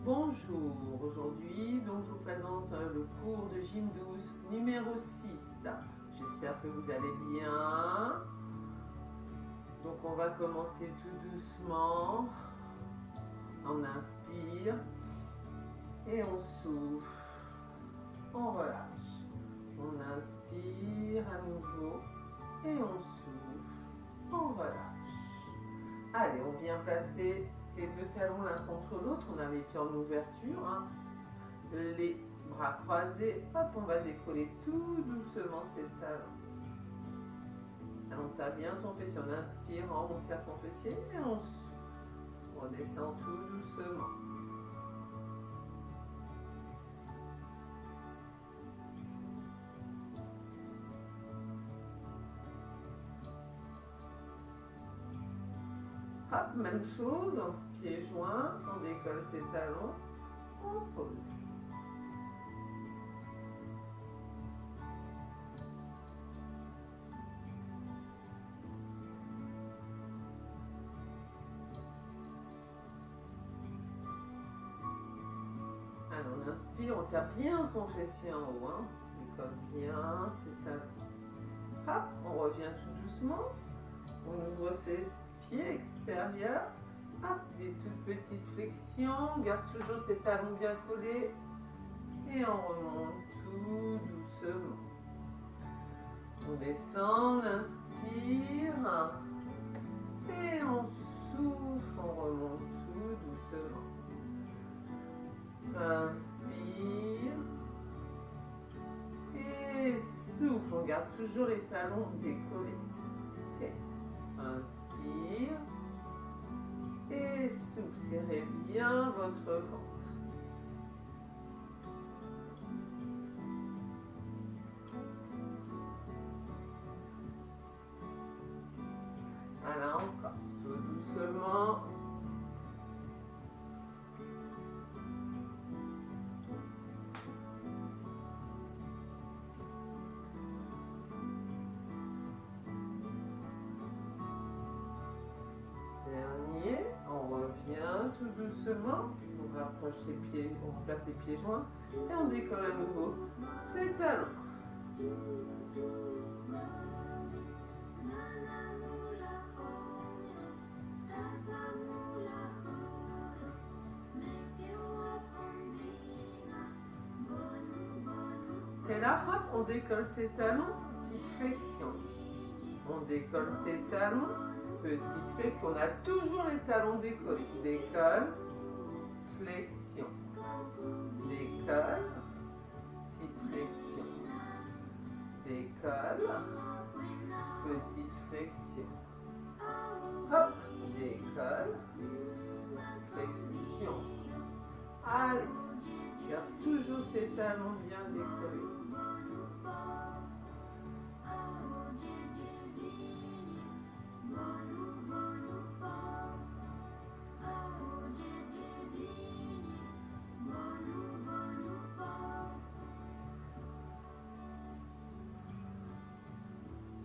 Bonjour, aujourd'hui donc je vous présente le cours de gym douce numéro 6. J'espère que vous allez bien. Donc on va commencer tout doucement. On inspire et on souffle. On relâche. On inspire à nouveau et on souffle. On relâche. Allez, on vient placer ces deux talons l'un contre l'autre. On a les pieds en ouverture. Hein. Les bras croisés. Hop, on va décoller tout doucement ces talons. On serre bien son fessier. En inspirant, on serre son fessier et on descend tout doucement. Hop, même chose, pieds joints, on décolle ses talons, on pose. Alors on inspire, on serre bien son fessier en haut, hein. On décolle bien ses talons. Hop, on revient tout doucement, on ouvre ses pieds extérieurs. Hop, des toutes petites flexions, on garde toujours ses talons bien collés et on remonte tout doucement. On descend, on inspire et on souffle, on remonte tout doucement. Inspire et souffle, on garde toujours les talons décollés. Okay. Inspire et souffle, serrez bien votre ventre. Voilà, encore, tout doucement. Dernier, on revient tout doucement. On rapproche les pieds, on place les pieds joints et on décolle à nouveau ses talons. Et là, hop, on décolle ses talons, petite flexion. On décolle ses talons, petite flexion. On a toujours les talons décollés. Décolle, flexion. Décolle, petite flexion. Décolle, petite flexion. Hop, décolle, flexion. Allez, garde toujours ses talons bien décollés.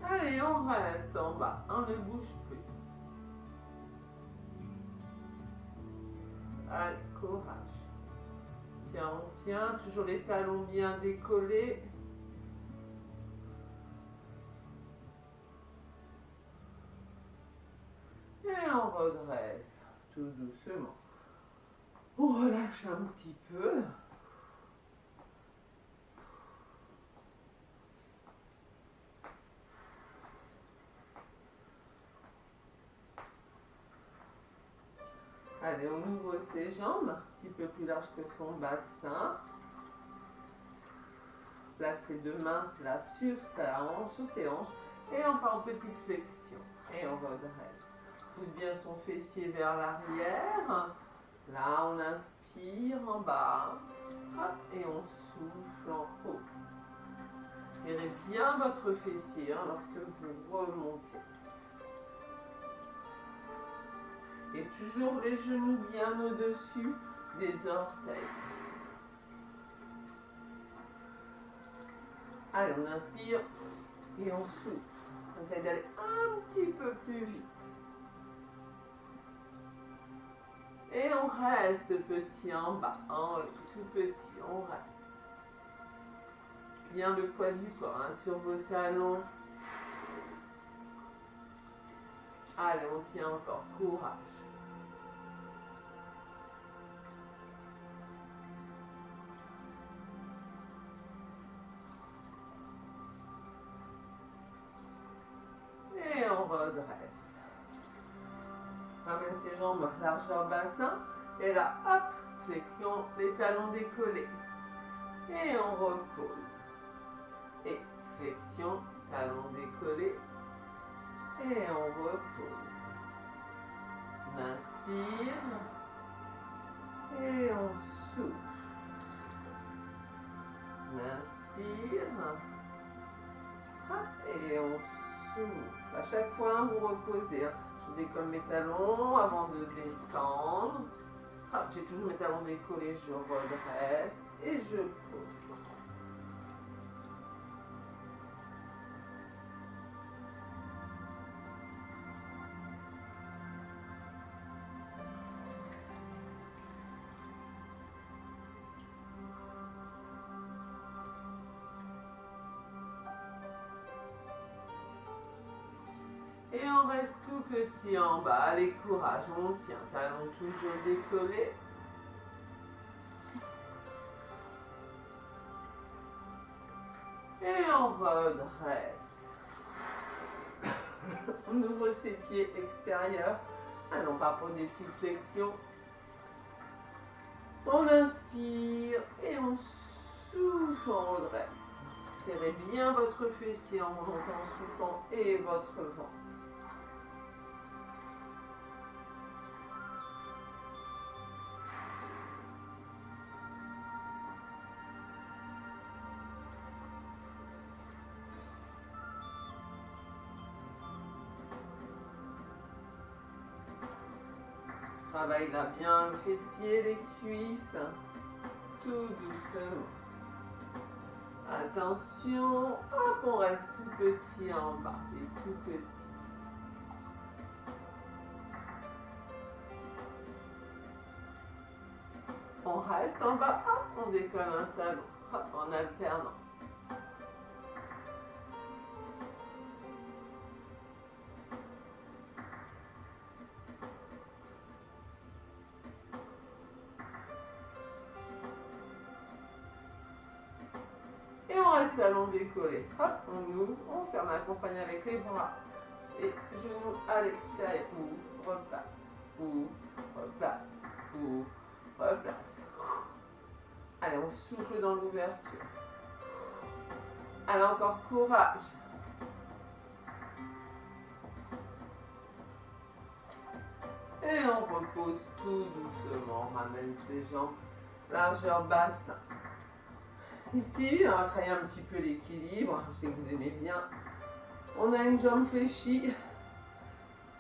Allez, on reste en bas, on ne bouge plus. Allez, courage. Tiens, on tient, toujours les talons bien décollés. Et on redresse tout doucement. On relâche un petit peu. Allez, on ouvre ses jambes, un petit peu plus large que son bassin. Place ses deux mains là sur ses hanches. Et on part en petite flexion. Et on redresse. Pousse bien son fessier vers l'arrière. Là, on inspire en bas. Hop, et on souffle en haut. Serrez bien votre fessier hein, lorsque vous remontez. Et toujours les genoux bien au-dessus des orteils. Allez, on inspire et on souffle. On essaie d'aller un petit peu plus vite. Et on reste petit en bas, en haut, tout petit, on reste. Bien le poids du corps hein, sur vos talons. Allez, on tient encore, courage. Et on redresse. Ramène ses jambes largeur bassin. Et là, hop, flexion, les talons décollés. Et on repose. Et flexion, talons décollés. Et on repose. On inspire. Et on souffle. On inspire. Et on souffle. À chaque fois, vous reposez. Je décolle mes talons avant de descendre. J'ai toujours mes talons décollés, je redresse et je pose. Et on reste tout petit en bas. Allez, courage, on tient. Talons toujours décollés. Et on redresse. On ouvre ses pieds extérieurs. Allons, pas pour des petites flexions. On inspire et on souffle, on redresse. Serrez bien votre fessier en remontant en soufflant et votre ventre. Travaille là bien le fessier, les cuisses, tout doucement. Attention, hop, on reste tout petit en bas et tout petit. On reste en bas, hop, on décolle un talon, hop, en alternance. Et on reste talon décollé. Hop, on ouvre, on ferme, accompagne avec les bras. Et genoux à l'extérieur. Ou replace. Ou replace. Ou replace. Allez, on souffle dans l'ouverture. Allez, encore courage. Et on repose tout doucement. On ramène ses jambes. Largeur bassin. Ici, on va travailler un petit peu l'équilibre. Je sais que vous aimez bien. On a une jambe fléchie.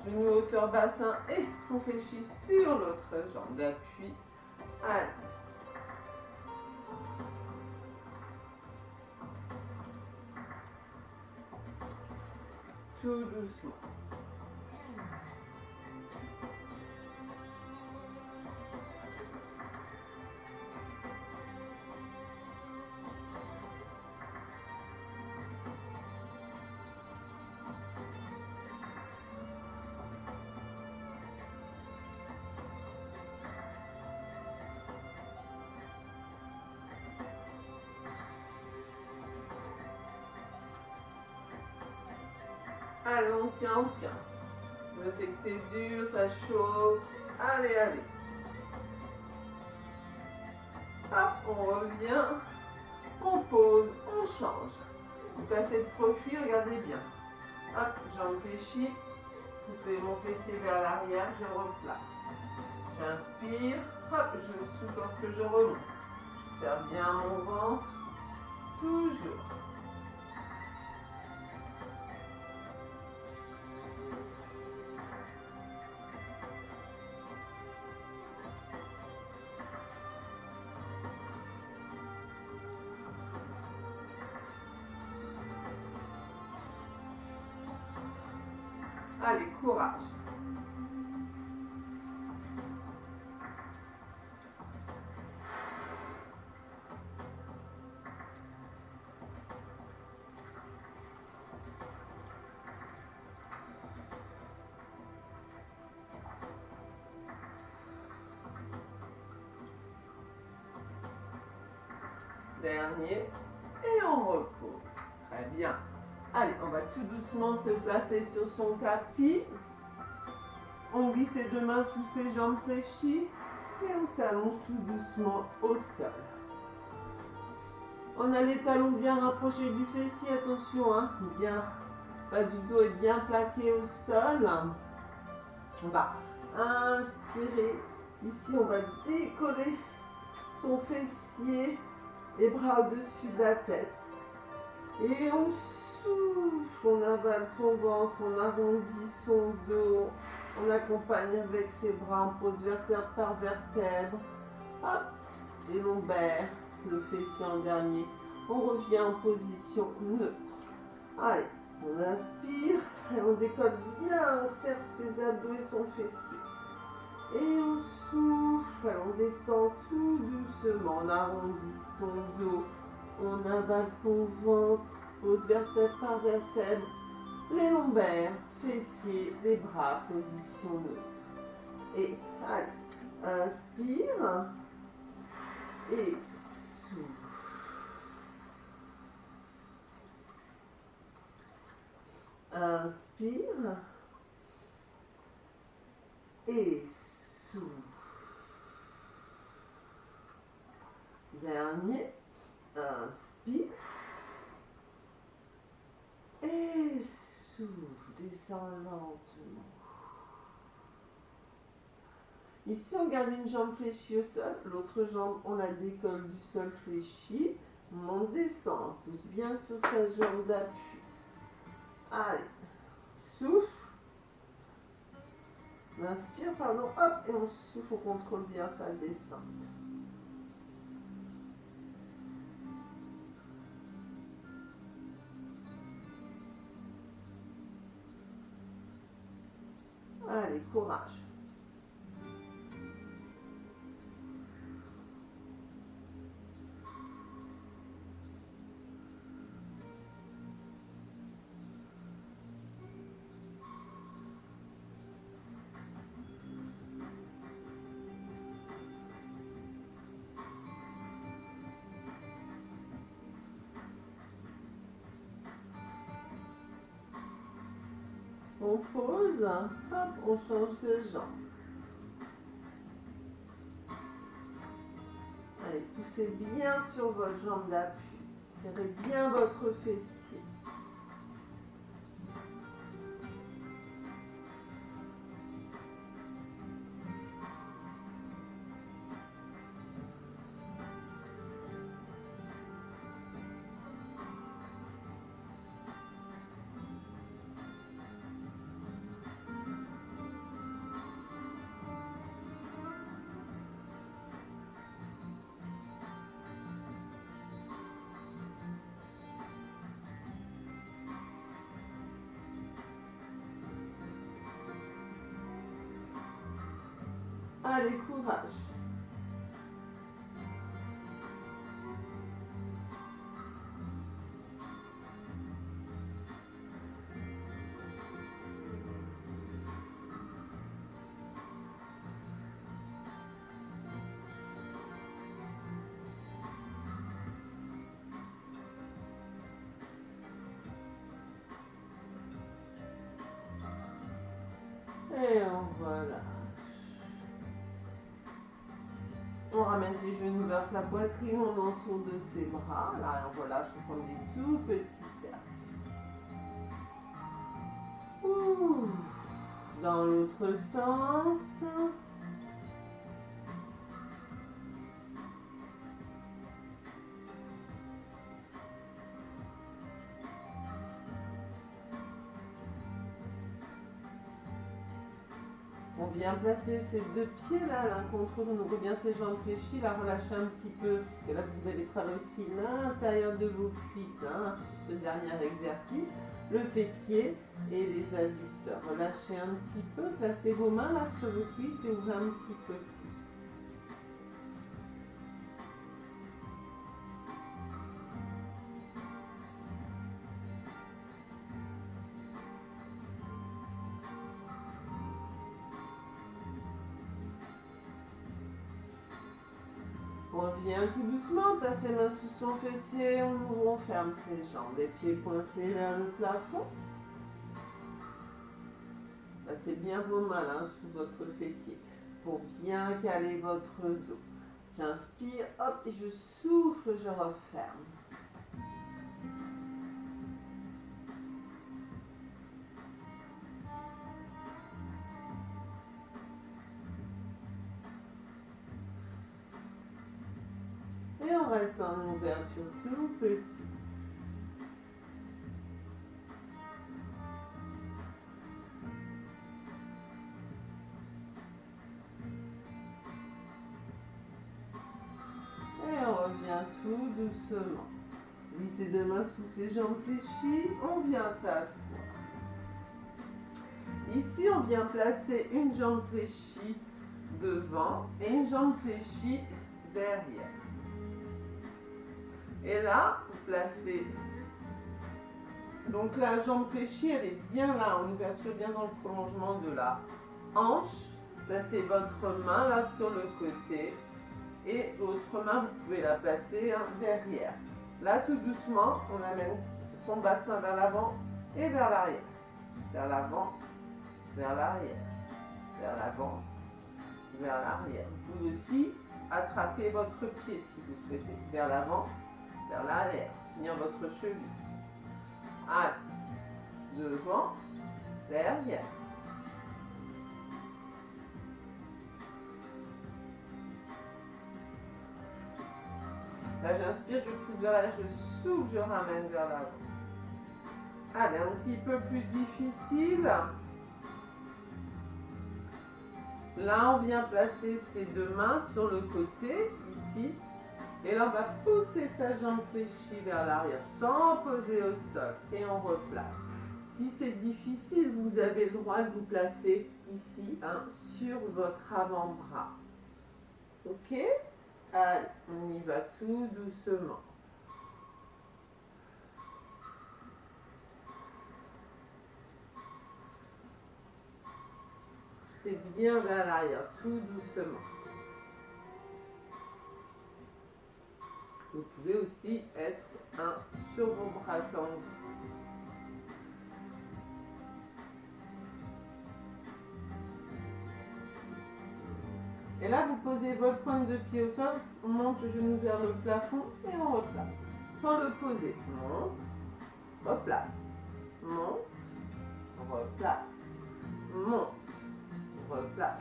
Genou hauteur bassin. Et on fléchit sur l'autre jambe d'appui. Allez. Tout doucement. Allez, on tient, on tient. Je sais que c'est dur, ça chauffe. Allez, allez. Hop, on revient. On pose, on change. Vous passez de profil, regardez bien. Hop, jambe fléchie. Poussez mon fessier vers l'arrière, je replace. J'inspire. Hop, je souffle lorsque je remonte. Je serre bien mon ventre. Toujours. Allez, courage. Dernier. Et on repose. Très bien. Allez, on va tout doucement se placer sur son tapis. On glisse ses deux mains sous ses jambes fléchies. Et on s'allonge tout doucement au sol. On a les talons bien rapprochés du fessier. Attention, hein, bien. Bas du dos est bien plaqué au sol. On va inspirer. Ici, on va décoller son fessier, les bras au-dessus de la tête. Et on souffle, on avale son ventre, on arrondit son dos. On accompagne avec ses bras, on pose vertèbre par vertèbre. Hop, les lombaires, le fessier en dernier. On revient en position neutre. Allez, on inspire et on décolle bien, on serre ses abdos et son fessier. Et on souffle, on descend tout doucement, on arrondit son dos, on avale son ventre, pose vertèbre par vertèbre, les lombaires, fessiers, les bras, position neutre. Et allez, inspire et souffle. Inspire et souffle. Dernier, inspire et souffle. Descends lentement. Ici, on garde une jambe fléchie au sol, l'autre jambe, on la décolle du sol fléchi. On descend, on pousse bien sur sa jambe d'appui. Allez, souffle. On inspire, pardon, hop, et on souffle, on contrôle bien sa descente. Allez, courage. On pose, hop, on change de jambe. Allez, poussez bien sur votre jambe d'appui. Serrez bien votre fessier. Allez, courage. Et on relâche. On ramène ses genoux vers sa poitrine, on entoure de ses bras. Là, on relâche, on forme des tout petits cercles. Ouh. Dans l'autre sens. On vient placer ces deux pieds là, l'un contre l'autre, on ouvre bien ses jambes fléchies, là relâchez un petit peu, puisque là vous allez travailler aussi l'intérieur de vos cuisses, hein, sur ce dernier exercice, le fessier et les adducteurs. Relâchez un petit peu, placez vos mains là sur vos cuisses et ouvrez un petit peu plus. revient tout doucement, place ses mains sous son fessier, on ouvre, on ferme ses jambes, les pieds pointés vers le plafond. Passez bien vos mains là, sous votre fessier pour bien caler votre dos. J'inspire, hop, et je souffle, je referme. Et on reste en ouverture tout petit. Et on revient tout doucement. Glissez deux mains sous ses jambes fléchies, on vient s'asseoir. Ici, on vient placer une jambe fléchie devant et une jambe fléchie derrière. Et là, vous placez donc la jambe fléchie, elle est bien là, en ouverture, bien dans le prolongement de la hanche. Placez votre main là sur le côté et l'autre main, vous pouvez la placer derrière. Là, tout doucement, on amène son bassin vers l'avant et vers l'arrière. Vers l'avant, vers l'arrière, vers l'avant, vers l'arrière. Vous pouvez aussi attraper votre pied si vous souhaitez. Vers l'avant, vers l'arrière. Finir votre cheville. Allez. Devant, derrière. Là, j'inspire, je pousse vers l'arrière, je souffle, je ramène vers l'avant. Allez, un petit peu plus difficile. Là, on vient placer ses deux mains sur le côté, ici. Et là, on va pousser sa jambe fléchie vers l'arrière sans poser au sol. Et on replace. Si c'est difficile, vous avez le droit de vous placer ici, sur votre avant-bras. Ok? Allez, on y va tout doucement. C'est bien vers l'arrière, tout doucement. Vous pouvez aussi être sur vos bras tendus. Et là, vous posez votre pointe de pied au sol, on monte le genou vers le plafond et on replace. Sans le poser. Monte, replace. Monte, replace. Monte, replace.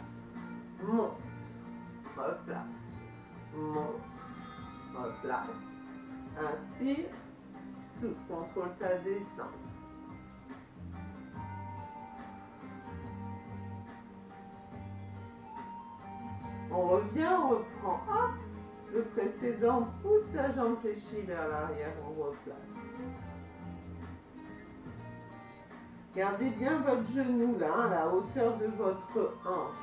Monte, replace. Monte, replace. Inspire, souffle, contrôle ta descente. On revient, on reprend. Hop, le précédent, pousse sa jambe fléchie vers l'arrière, on replace. Gardez bien votre genou là, à la hauteur de votre hanche.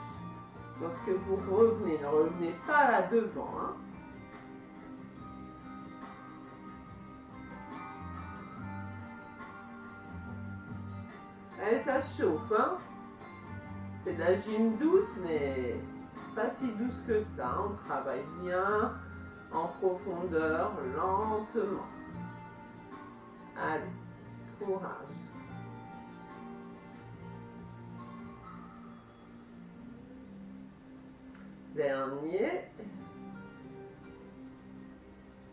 Lorsque vous revenez, ne revenez pas là devant. Allez, ça chauffe. C'est de la gym douce, mais pas si douce que ça. On travaille bien, en profondeur, lentement. Allez, courage. Dernier.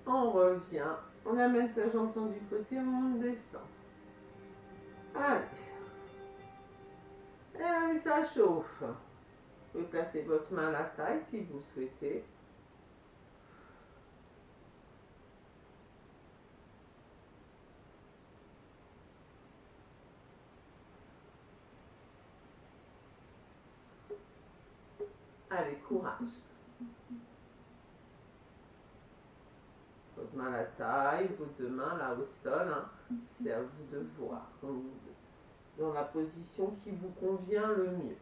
On revient. On amène sa jambe tendue côté, on descend. Allez. Et allez, ça chauffe. Vous pouvez placer votre main à la taille si vous souhaitez. Allez, courage. Votre main à la taille, vos deux mains là au sol. C'est à vous de voir. Dans la position qui vous convient le mieux.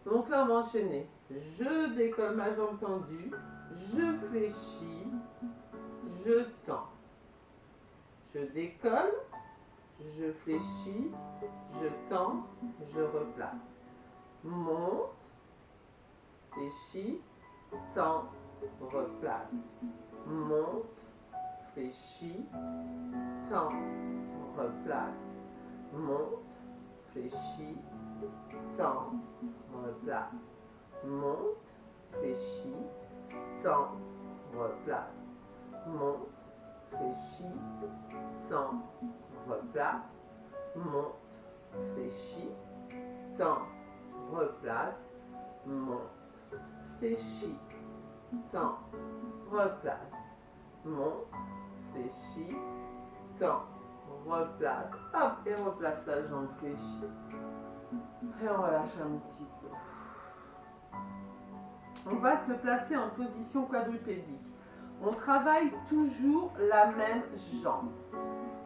Donc là, on va enchaîner. Je décolle ma jambe tendue, je fléchis, je tends. Je décolle, je fléchis, je tends, je replace. Monte, fléchis, tends, replace. Monte, fléchis, tends, replace. Monte, fléchis, tends, replace. Monte, fléchis, tends, replace. Monte, fléchis, tends, replace. Monte, fléchis, tends, replace. Monte, fléchis, tends, replace. Monte, fléchis, tends, replace. Hop, et replace la jambe fléchie. Et on relâche un petit peu. On va se placer en position quadrupédique. On travaille toujours la même jambe.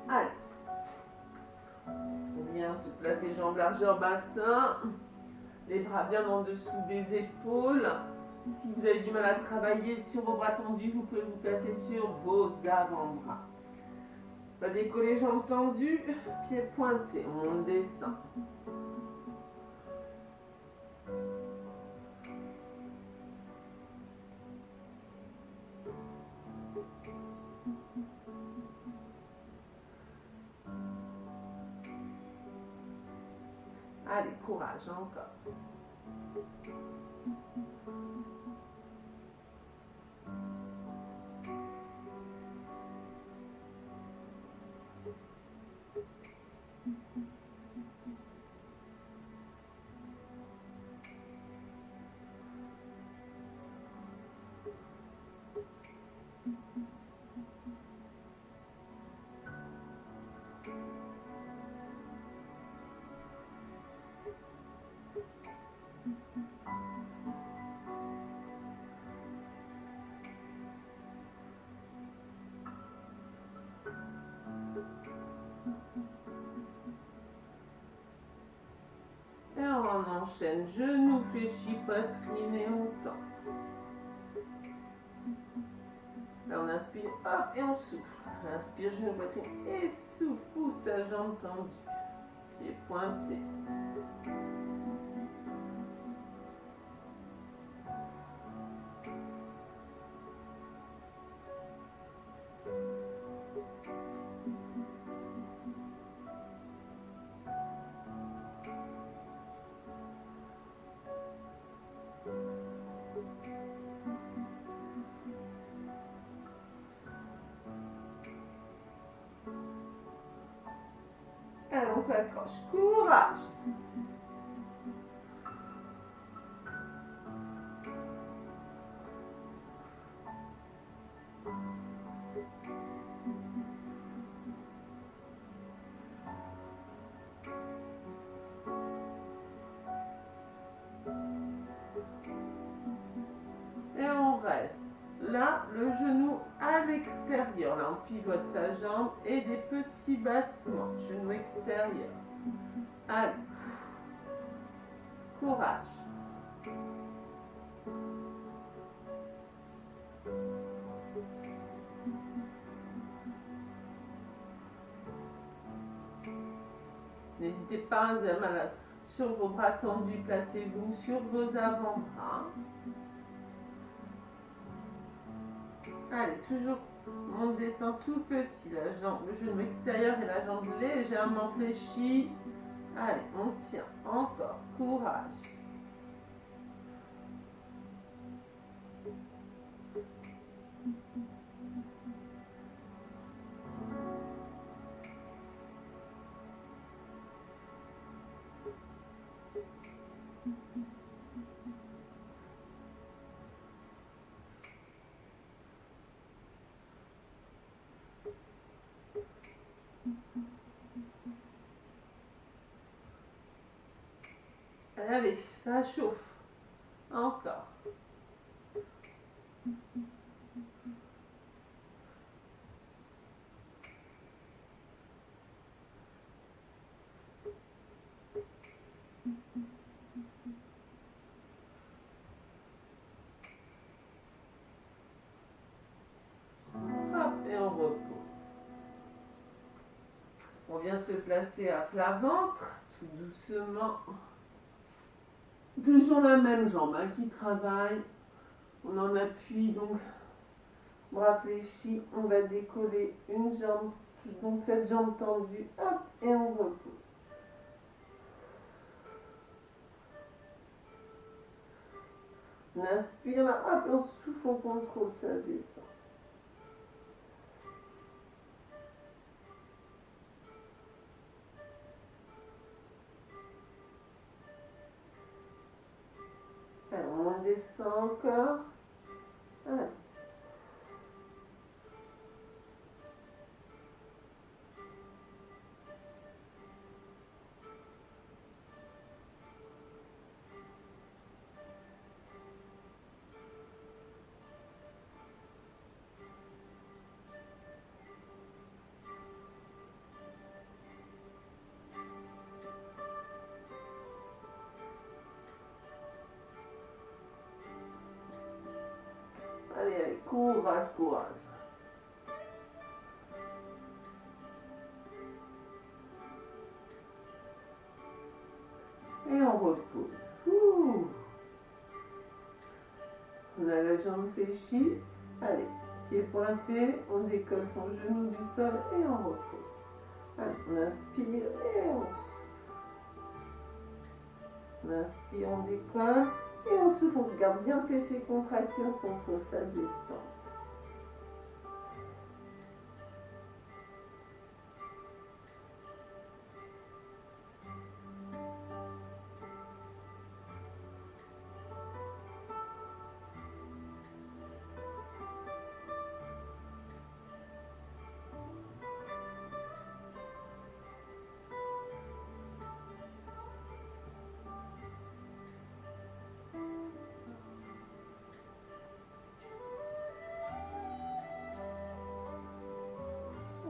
Allez. On vient se placer jambes largeur bassin. Les bras bien en dessous des épaules. Si vous avez du mal à travailler sur vos bras tendus, vous pouvez vous placer sur vos avant-bras. On va décoller jambes tendues, pieds pointés. On descend. Allez, courage, encore. Et on enchaîne, genoux fléchis, poitrine et on tend. Là on inspire, hop, et on souffle. Inspire, genou, poitrine, et souffle, pousse ta jambe tendue. Pied pointé. Allez, on s'accroche. Courage. Et on reste. Là, le genou à l'extérieur. Là, on pivote sa jambe et des petits battements. Genou extérieur. Allez. Courage. N'hésitez pas, vous avez mal sur vos bras tendus, placez-vous sur vos avant-bras. Allez, toujours, on descend tout petit, la jambe, le genou extérieur et la jambe légèrement fléchie. Allez, on tient, encore, courage. Allez, ça chauffe. Encore. Hop, et on repose. On vient se placer à plat ventre, tout doucement. Toujours la même jambe hein, qui travaille. On en appuie donc, bras fléchis. On va décoller une jambe, donc cette jambe tendue, hop, et on repose. On inspire là, hop, on souffle, on contrôle, ça descend. Alors, on descend encore. Allez. Allez, allez, courage, courage. Et on repose. Ouh. On a la jambe fléchie. Allez, pied pointé, on décolle son genou du sol et on repose. Allez, on inspire et on souffle. On inspire, on décolle et on souffle. On regarde bien péché contraction contre sa descente.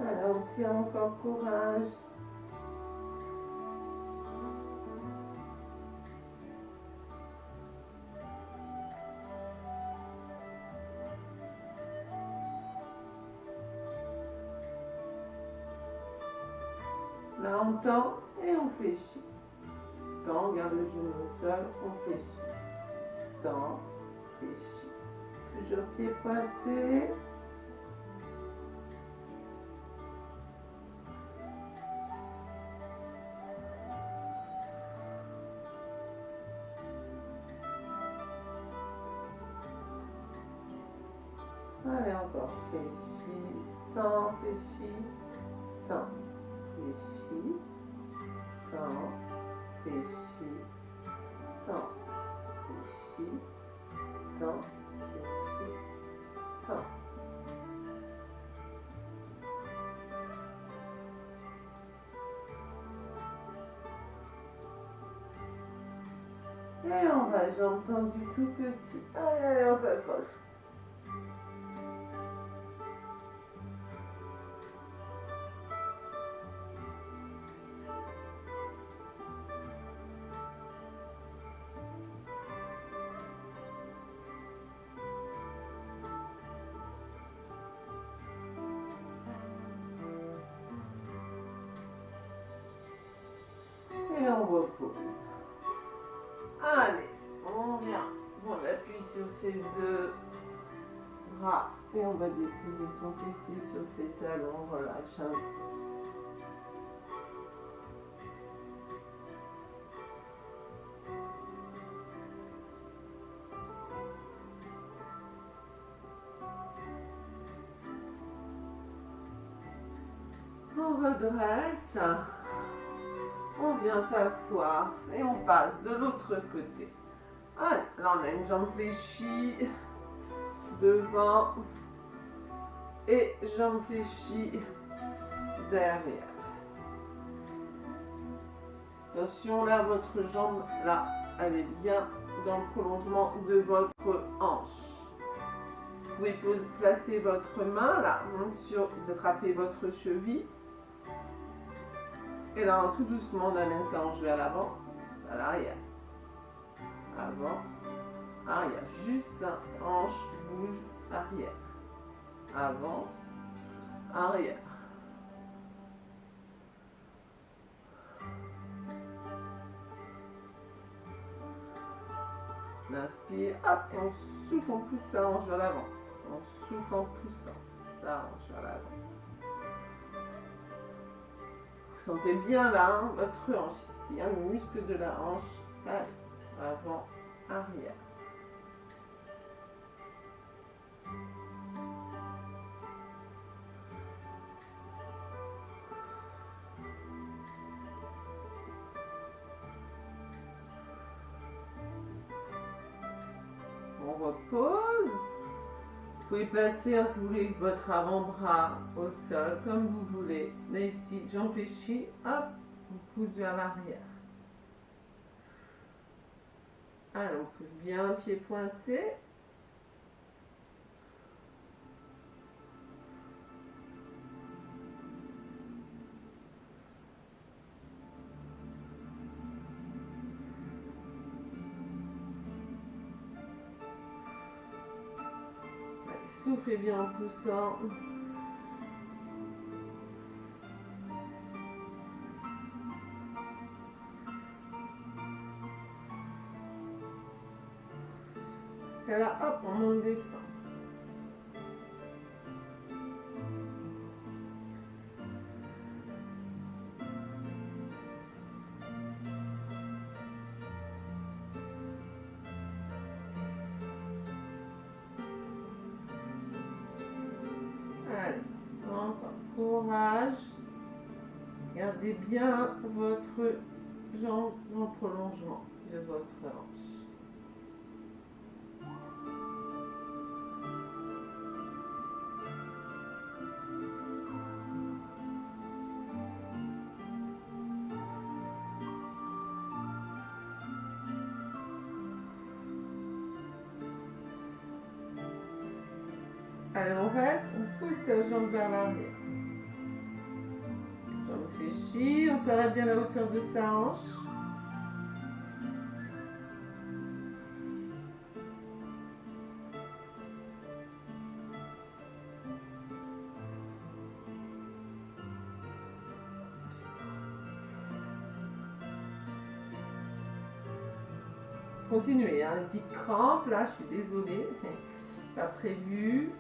Alors, on tient encore courage. Là, on tend et on fléchit. Tend, on garde le genou au sol, on fléchit. Tend, fléchit. Toujours pied pointé. Allez, encore. Fléchis, tend, fléchis, tend, fléchis, tend, fléchis, tend, fléchis, tend, fléchis, tend. Et on va, jambes tendues tout petit. Allez, allez, on s'accroche. Et on repose. Allez, on vient. On appuie sur ses deux bras et on va déposer son fessier sur ses talons. On relâche un peu. On redresse. On vient s'asseoir et on passe de l'autre côté. Allez, là on a une jambe fléchie devant et jambe fléchie derrière. Attention là, votre jambe là, elle est bien dans le prolongement de votre hanche. Vous pouvez placer votre main là, sur, attraper votre cheville. Et là, tout doucement, on amène sa hanche vers l'avant, à l'arrière. Avant, arrière. Juste hanche, bouge, arrière. Avant, arrière. On inspire, hop, et on souffle, on pousse sa hanche vers l'avant. On souffle en poussant sa hanche vers l'avant. Vous sentez bien là, hein, votre hanche ici, hein, le muscle de la hanche. Allez, avant, arrière. On repose. Vous pouvez placer, hein, si vous voulez, votre avant-bras au sol, comme vous voulez. Mais ici, jambe fléchie, hop, on pousse vers l'arrière. Allez, on pousse bien, pied pointé. Soufflez bien en poussant. Et là, hop, on monte, descend. Allez, encore courage. Gardez bien votre jambe en prolongement de votre hanche. Allez, on reste, on pousse la jambe vers l'arrière. Jambe fléchie, on s'arrête bien à la hauteur de sa hanche. Continuez, hein, une petite crampe, là, je suis désolée, pas prévu.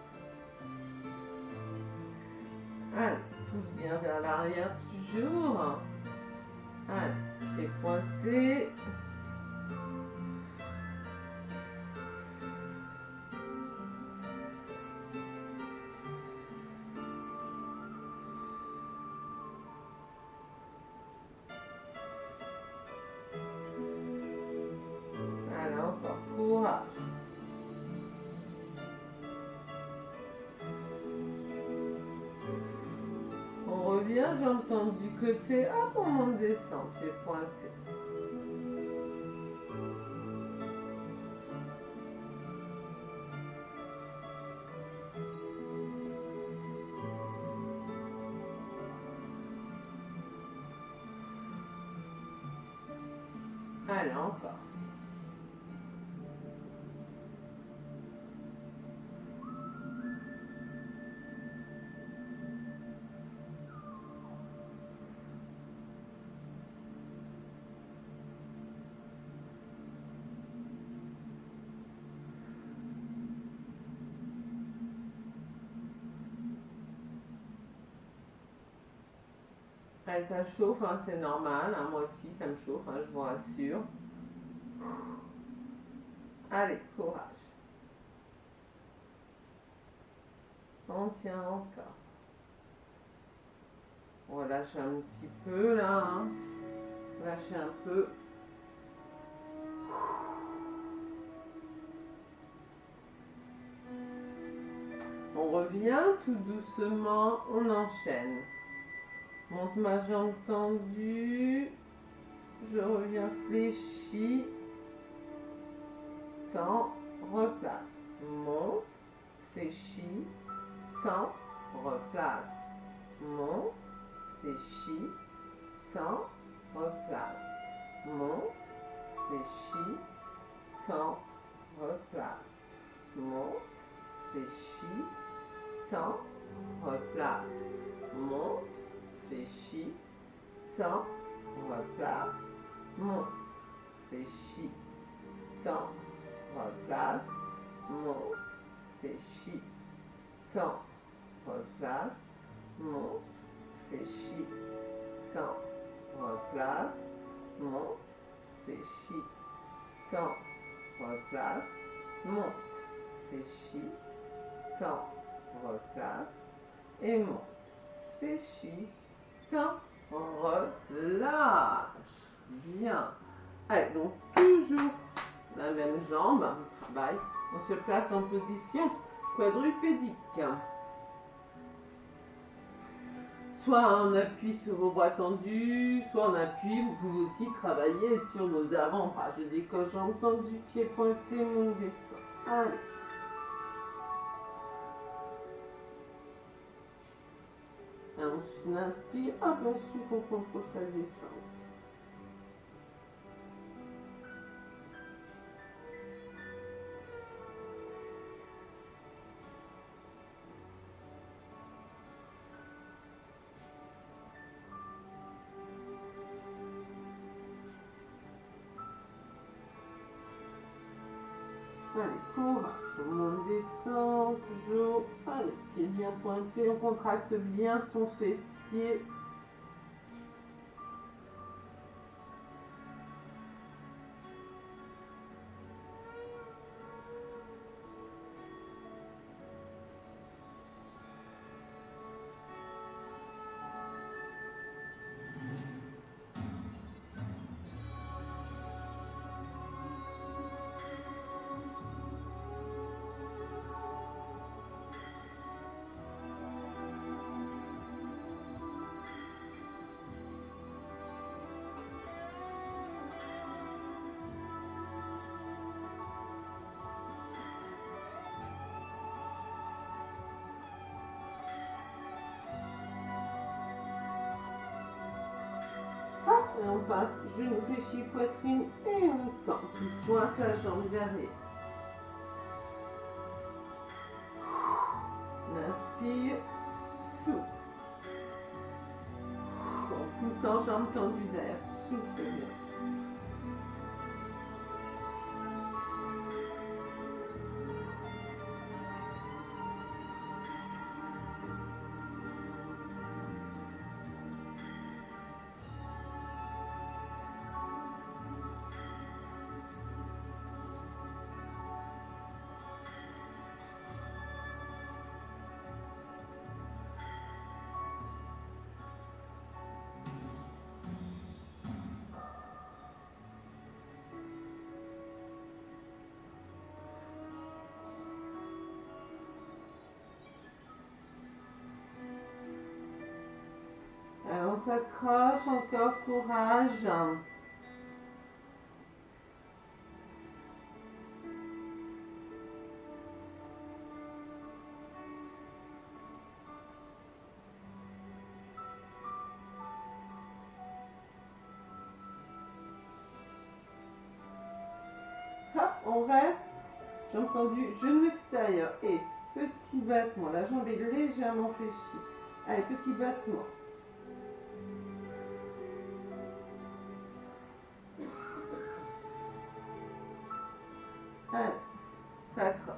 Allez, pousse bien vers l'arrière, toujours. Allez, pied pointé. Allez, encore courage. On revient, jambes tendues du côté, hop, on monte, descend, pied pointé. Allez, encore. Allez, ça chauffe, hein, c'est normal, hein, moi aussi ça me chauffe, hein, je vous rassure. Allez, courage. On tient encore. On relâche un petit peu là, hein. Lâchez un peu. On revient tout doucement, on enchaîne. Monte ma jambe tendue. Je reviens fléchi. Tends, replace. Monte, fléchis, tends, replace. Monte, fléchis, tends, replace. Monte, fléchis, tends, replace. Monte, fléchis, tends, replace. Monte, fléchis, tends, replace. Monte, fléchis, tends, replace, monte, fléchis, tend, replace, monte, fléchis, tend, replace, monte, fléchis, tend, replace, monte, fléchis, tend, replace et monte, fléchis, tend, relâche. Bien. Allez, donc toujours la même jambe, on travaille. On se place en position quadrupédique. Soit on appuie sur vos bras tendus, soit on appuie, vous pouvez aussi travailler sur vos avant-bras. Je décoche jambes tendues, pieds pointés, mon descend. Allez. On inspire, hop, on souffle, on contrôle sa descente. Allez, courage. On monte, descend, toujours. Allez, pied bien pointé. On contracte bien son fessier. Et on passe genou fléchi, poitrine et on tend. On soince la jambe derrière. On inspire, souffle. En poussant jambes tendues derrière, souffle bien. On s'accroche, encore courage. Hop, on reste. Jambes tendues, genou extérieur et petit battement. La jambe est légèrement fléchie. Allez, petit battement. Allez, s'accroche.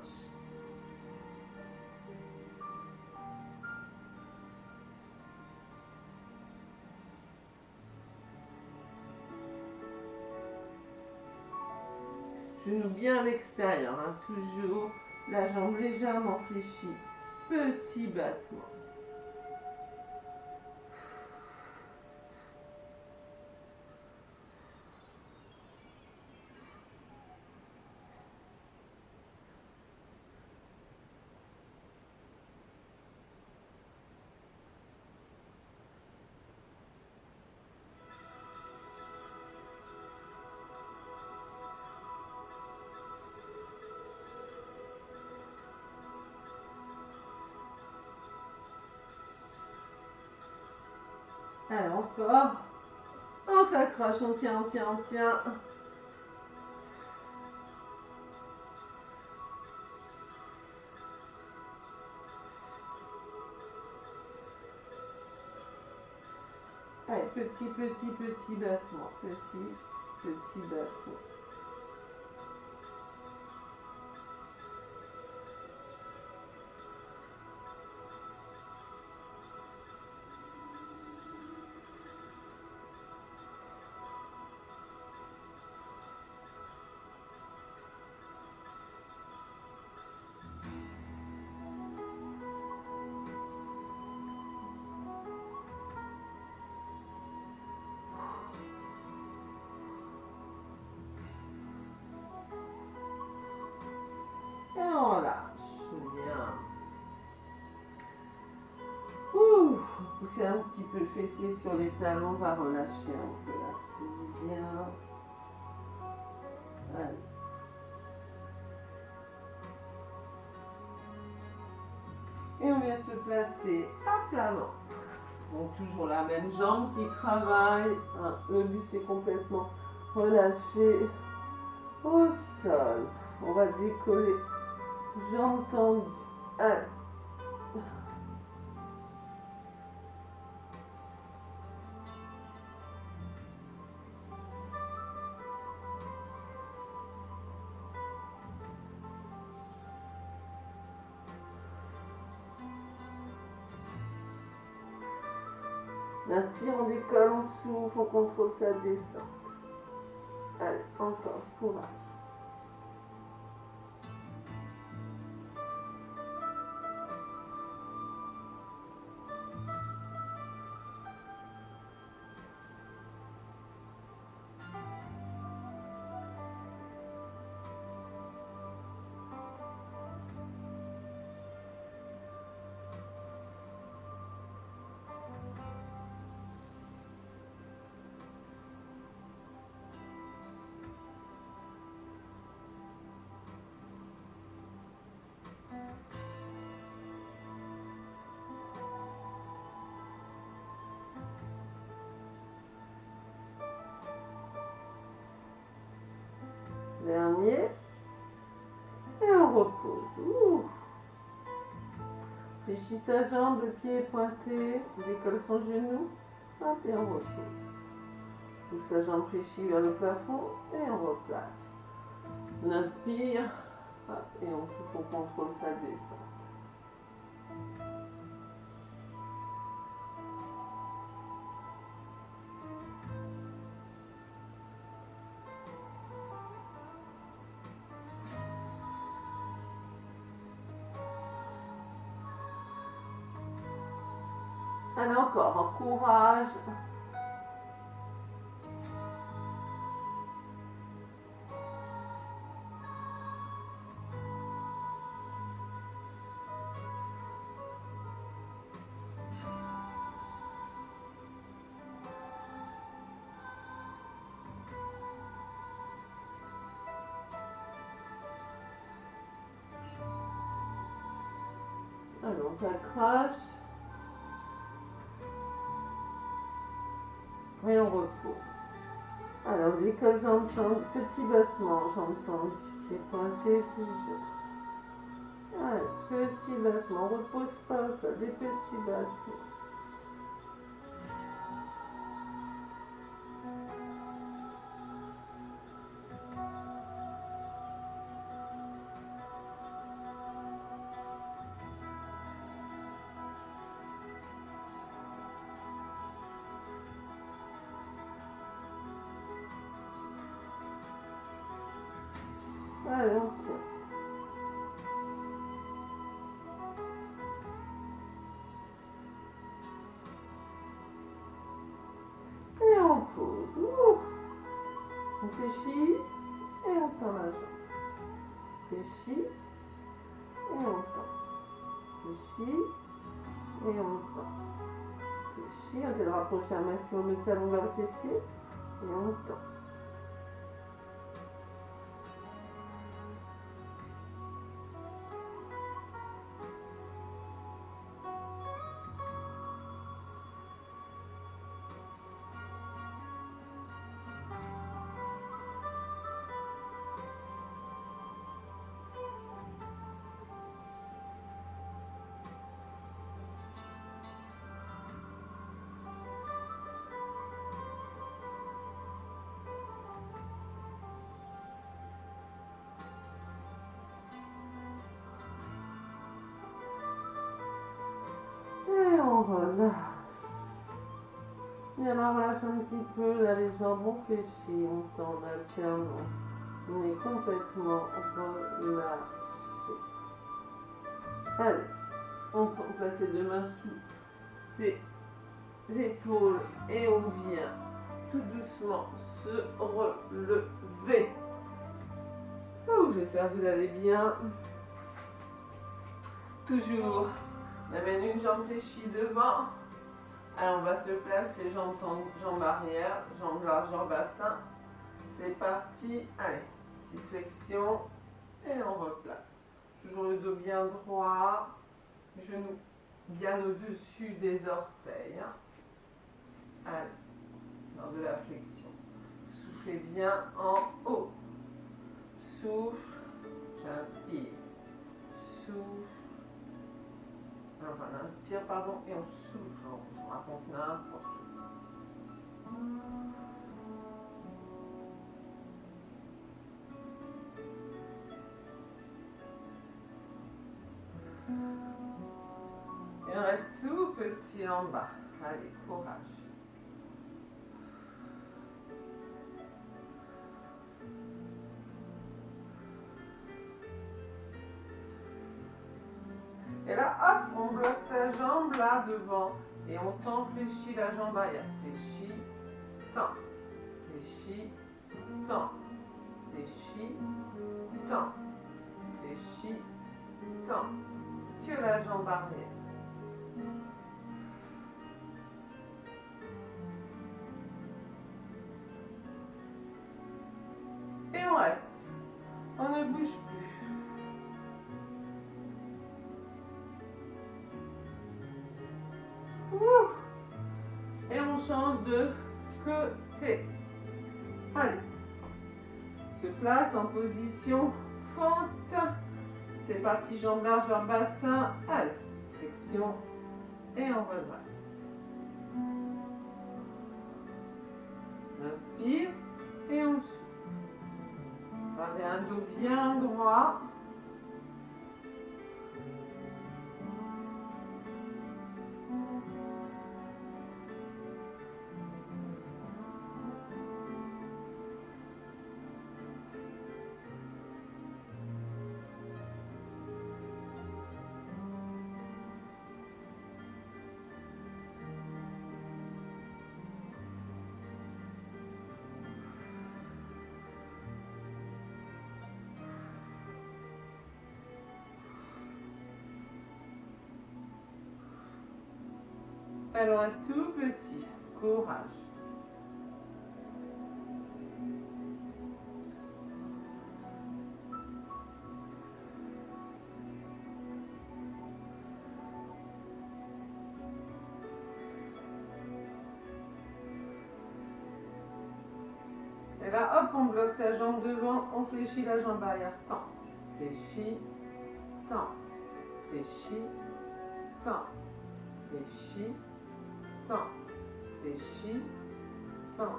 Genou bien à l'extérieur, hein, toujours. La jambe légèrement fléchie. Petit battement. Allez, encore. On s'accroche, on tient, on tient, on tient. Allez, petit battement. Petit battement. pousser un petit peu le fessier sur les talons, on va relâcher un peu là, ça fait bien. Allez. Et on vient se placer à plat ventre. Donc toujours la même jambe qui travaille. Hein, le but c'est complètement relâché au sol. On va décoller, jambes tendues. Allez. On inspire, on décolle, on souffle, on contrôle sa descente. Allez, encore, courage. Dernier. Et on repose. Ouh. Fléchit sa jambe, le pied est pointé, décolle son genou, hop, et on repose. Pousse sa jambe fléchie vers le plafond et on replace. On inspire, hop, et on souffle, on contrôle sa descente. Allez, encore, courage. Allez, on s'accroche. Et on repose. Alors, on décolle, jambes tendues, petit battement, jambes tendues, pieds pointés, toujours. Allez, petit battement, on repose pas au sol, des petits battements. Allez, on tient. Et on pose. Ouh. On fléchit et on tend la jambe. Fléchit et on tend. Fléchit et on tend. Fléchit, on essaie de rapprocher un maximum le talon vers le fessier et on tend. Et on relâche. Et alors on relâche un petit peu, là les jambes ont fléchi, on tend, on alterne, on est complètement relâché. Allez, on place les deux mains sous ses épaules et on vient tout doucement se relever. Oh, j'espère que vous allez bien. Toujours, on amène une jambe fléchie devant, Alors on va se placer, jambes tendues, jambes arrière, jambes largeur bassin. C'est parti. Allez, petite flexion et on replace. Toujours le dos bien droit, genoux bien au-dessus des orteils. Allez, lors de la flexion. Soufflez bien en haut. Souffle, j'inspire. Souffle. Enfin, on inspire, pardon, et on souffle. Je raconte n'importe quoi. Il reste tout petit en bas. Allez, courage. Et là, hop, on bloque sa jambe là devant. Et on tend, fléchit la jambe arrière. Fléchit, tend. Fléchit, tend. Fléchit, tend. Fléchit, tend. Que la jambe arrière. Et on reste. On ne bouge plus. Et on change de côté. Allez. Se place en position fente. C'est parti, jambes larges, bassin. Allez. Flexion. Et on redresse. Inspire. Et on souffle. Gardez un dos bien droit. Elle reste tout petit. Courage. Et là, hop, on bloque sa jambe devant, on fléchit la jambe arrière. Tend. Fléchit, tend. Fléchit, tend. Fléchit, tend. Fléchit, tend.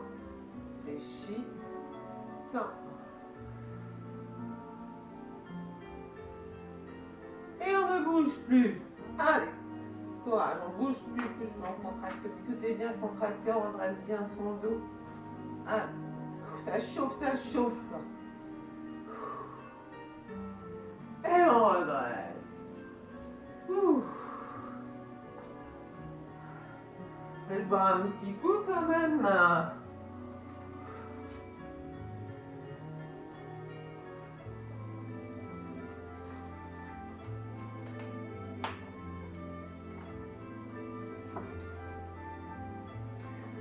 Fléchit, tend. Et on ne bouge plus. Allez, courage, on ne bouge plus, on contracte. Tout est bien contracté, on redresse bien son dos. Allez, ça chauffe, ça chauffe. Et on redresse. Laisse boire un petit coup quand même.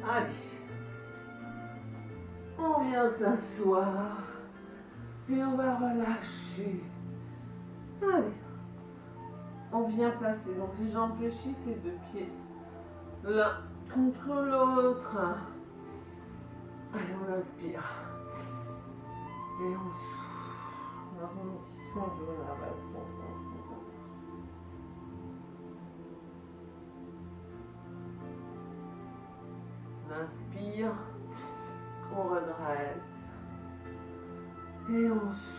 Allez, on vient s'asseoir et on va relâcher. Allez, on vient placer donc ses jambes fléchies, ses deux pieds l'un contre l'autre. Allez, on inspire et on souffle. Arrondissons de l'innervation. On inspire, on redresse et on souffle.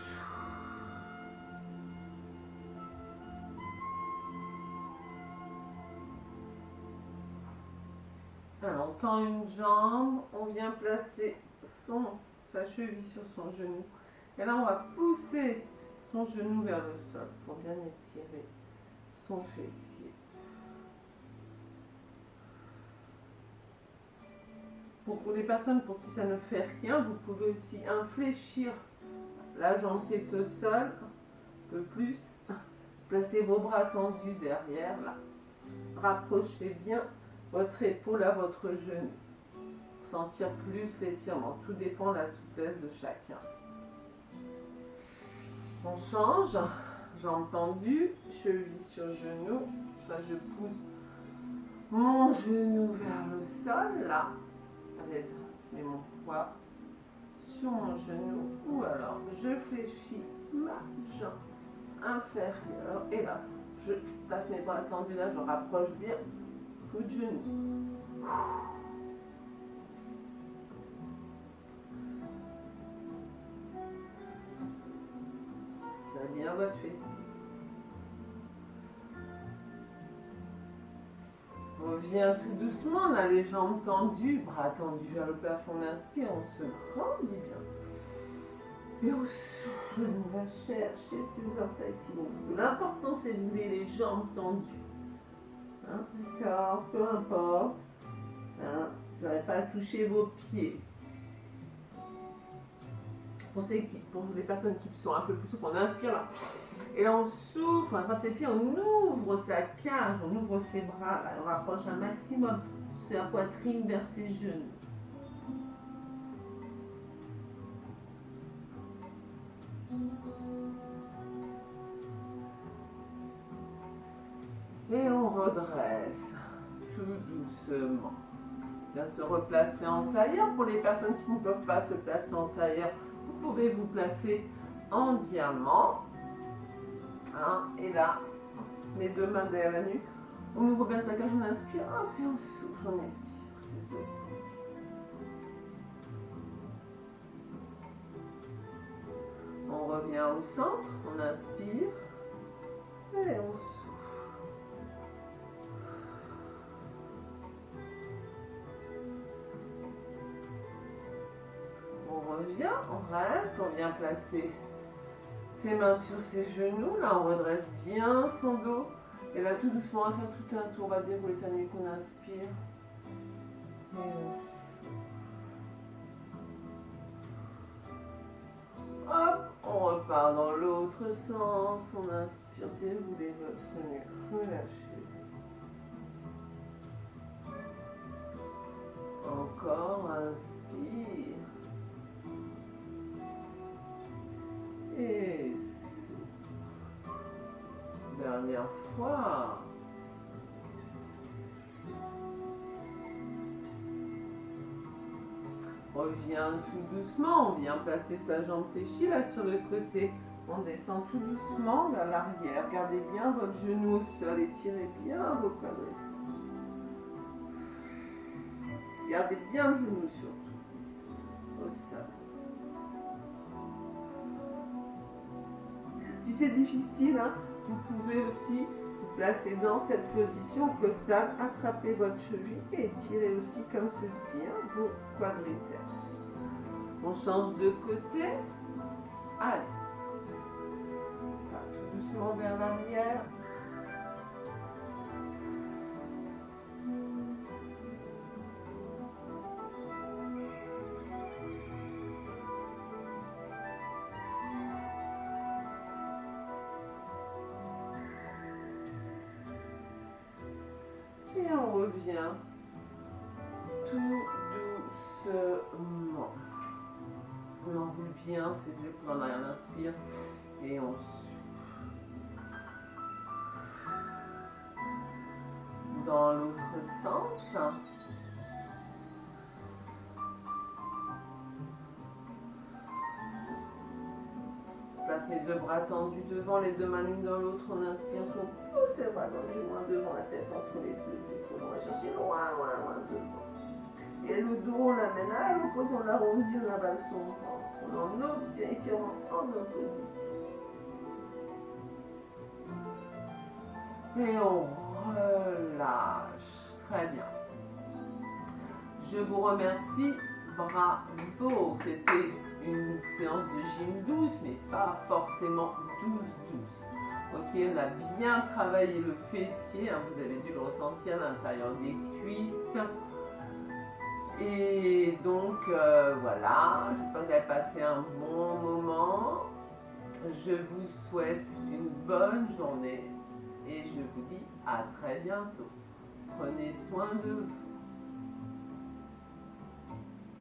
Alors, on tend une jambe, on vient placer sa cheville sur son genou. Et là, on va pousser son genou vers le sol pour bien étirer son fessier. Pour les personnes pour qui ça ne fait rien, vous pouvez aussi infléchir la jambe qui est au sol, un peu plus. Placez vos bras tendus derrière, là. Rapprochez bien votre épaule à votre genou. Sentir plus l'étirement. Tout dépend de la souplesse de chacun. On change. Jambes tendues, cheville sur genou. Là, je pousse mon genou vers le sol. Là, je mets mon poids sur mon genou. Ou alors, je fléchis ma jambe inférieure. Et là, je passe mes bras tendus. Là, je rapproche bien tout de genou. Ça bien votre fessier. On revient tout doucement, on a les jambes tendues, bras tendus vers le plafond. On inspire, on se grandit bien. Et on souffle, on va chercher ses orteils si vous voulez. L'important c'est que vous ayez les jambes tendues. Hein, d'accord, peu importe. Hein, vous n'aurez pas à toucher vos pieds. Pour les personnes qui sont un peu plus souples, on inspire là. Et là, on souffle, on attrape ses pieds, on ouvre sa cage, on ouvre ses bras, là, on rapproche un maximum sa poitrine vers ses genoux. Et on redresse tout doucement. Bien se replacer en tailleur. Pour les personnes qui ne peuvent pas se placer en tailleur, vous pouvez vous placer en diamant. Hein, et là, les deux mains derrière la nuque. On ouvre bien sa cage, on inspire, hop, et on souffle, on étire ses os. On revient au centre, on inspire, et on souffle. On revient, on reste, on vient placer ses mains sur ses genoux. Là, on redresse bien son dos. Et là, tout doucement, on va faire tout un tour. On va dérouler sa nuque, on inspire. Et on souffle. Hop, on repart dans l'autre sens. On inspire, déroulez votre nuque, relâchez. Encore, inspire. Et souffle. Dernière fois. Revient tout doucement, on vient placer sa jambe fléchie là sur le côté. On descend tout doucement vers l'arrière. Gardez bien votre genou au sol, étirez bien vos quadriceps. Gardez bien le genou surtout au sol. Si c'est difficile, hein, vous pouvez aussi vous placer dans cette position costale, attraper votre cheville et étirez aussi comme ceci hein, vos quadriceps. On change de côté. Allez. Tout doucement vers l'arrière. Et on revient tout doucement. On enroule bien ses épaules en arrière, on inspire et on souffle. Dans l'autre sens. Je place mes deux bras tendus devant, les deux mains l'une dans l'autre. On inspire, on pousse les bras tendus loin devant la tête, entre les deux épaules. On va chercher loin, loin, loin devant. Et le dos, on l'amène à l'opposé, on l'arrondit, on avale son ventre. On en obtient, étirement en opposition. Et on relâche. Très bien. Je vous remercie. Bravo. C'était une séance de gym douce, mais pas forcément douce. Ok, on a bien travaillé le fessier. Hein, vous avez dû le ressentir à l'intérieur des cuisses. Et donc, voilà. J'espère que vous avez passé un bon moment. Je vous souhaite une bonne journée. Et je vous dis à très bientôt. Prenez soin de vous.